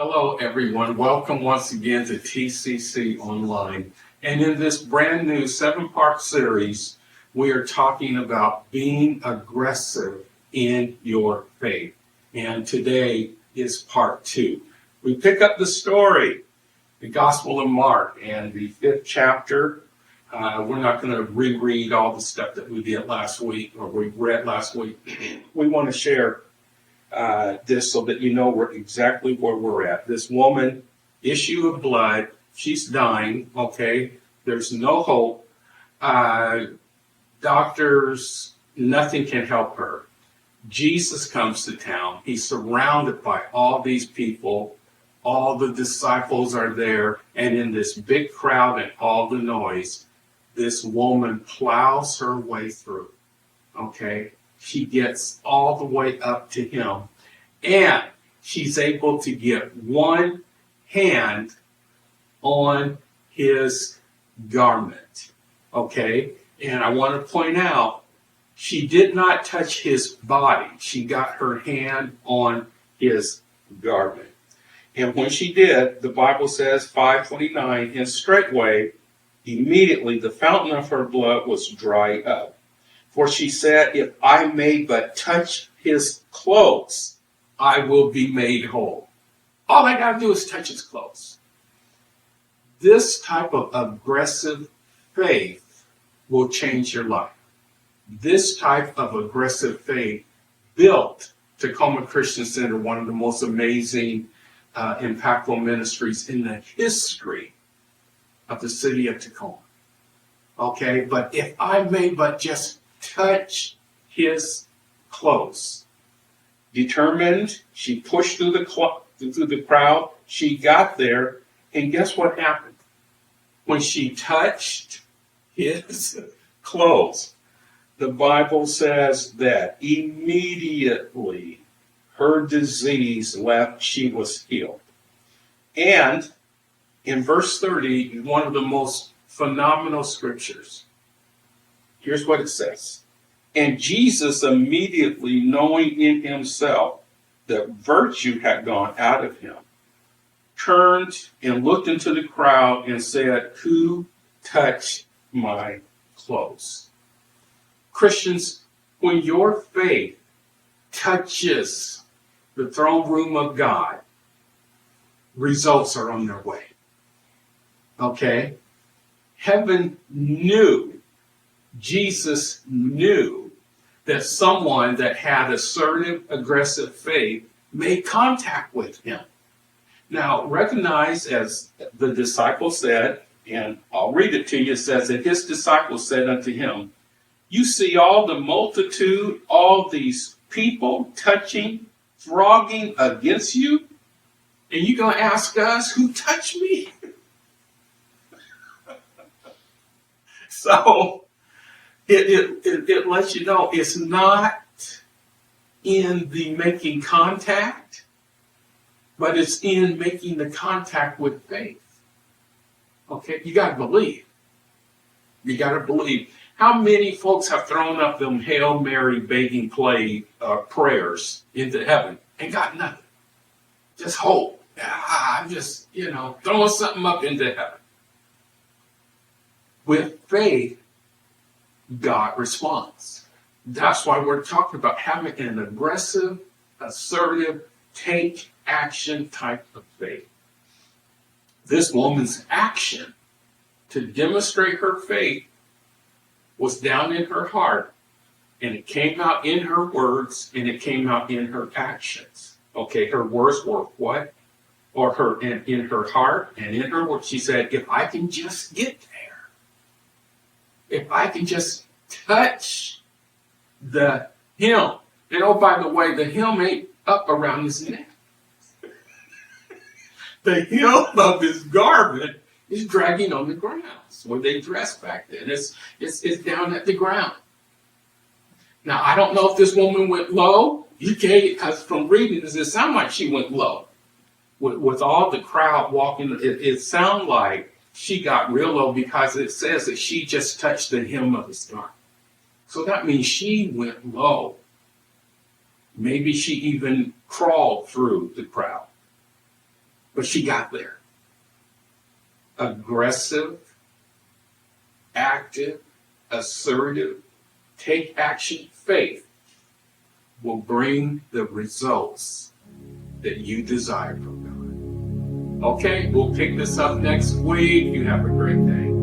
Hello, everyone. Welcome once again to TCC Online. And in this brand new 7-part series, we are talking about being aggressive in your faith. And today is part 2. We pick up the story, the Gospel of Mark, and the 5th chapter. We're not going to reread all the stuff that we did last week or we read last week. We want to share this so that you know exactly where we're at. This woman, issue of blood, she's dying, okay? There's no hope. Doctors, nothing can help her. Jesus comes to town. He's surrounded by all these people. All the disciples are there. And in this big crowd and all the noise, this woman plows her way through, okay? She gets all the way up to him, and she's able to get one hand on his garment, okay? And I want to point out, she did not touch his body. She got her hand on his garment. And when she did, the Bible says, 5:29, and straightway, immediately the fountain of her blood was dried up. For she said, if I may but touch his clothes, I will be made whole. All I got to do is touch his clothes. This type of aggressive faith will change your life. This type of aggressive faith built Tacoma Christian Center, one of the most amazing, impactful ministries in the history of the city of Tacoma. Okay, but if I may but just touch his clothes. Determined, she pushed through the crowd. She got there, and guess what happened? When she touched his clothes, the Bible says that immediately her disease left, she was healed. And in verse 30, one of the most phenomenal scriptures, here's what it says. And Jesus, immediately knowing in himself that virtue had gone out of him, turned and looked into the crowd and said, who touched my clothes? Christians, when your faith touches the throne room of God, results are on their way. Okay? Heaven knew, Jesus knew that someone that had assertive, aggressive faith made contact with him. Now, recognize, as the disciple said, and I'll read it to you, it says that his disciples said unto him, you see all the multitude, all these people touching, thronging against you, and you're going to ask us, who touched me? So, it lets you know it's not in the making contact, but it's in making the contact with faith. Okay, you got to believe. You got to believe. How many folks have thrown up them Hail Mary begging prayers into heaven and got nothing? Just hope. I'm just, throwing something up into heaven. With faith, God responds. That's why we're talking about having an aggressive, assertive, take action type of faith. This woman's action to demonstrate her faith was down in her heart, and it came out in her words, and it came out in her actions. Okay, her words were what? Or her in her heart and in her words. She said, if I can just get there, if I can just touch the hem. And oh, by the way, the hem ain't up around his neck. The hem of his garment is dragging on the ground. It's where they dressed back then. It's down at the ground. Now, I don't know if this woman went low. Because from reading this, it sounded like she went low. With all the crowd walking, it sounded like she got real low because it says that she just touched the hem of his garment. So that means she went low. Maybe she even crawled through the crowd. but she got there. Aggressive, active, assertive, take action faith will bring the results that you desire from God. Okay, we'll pick this up next week. You have a great day.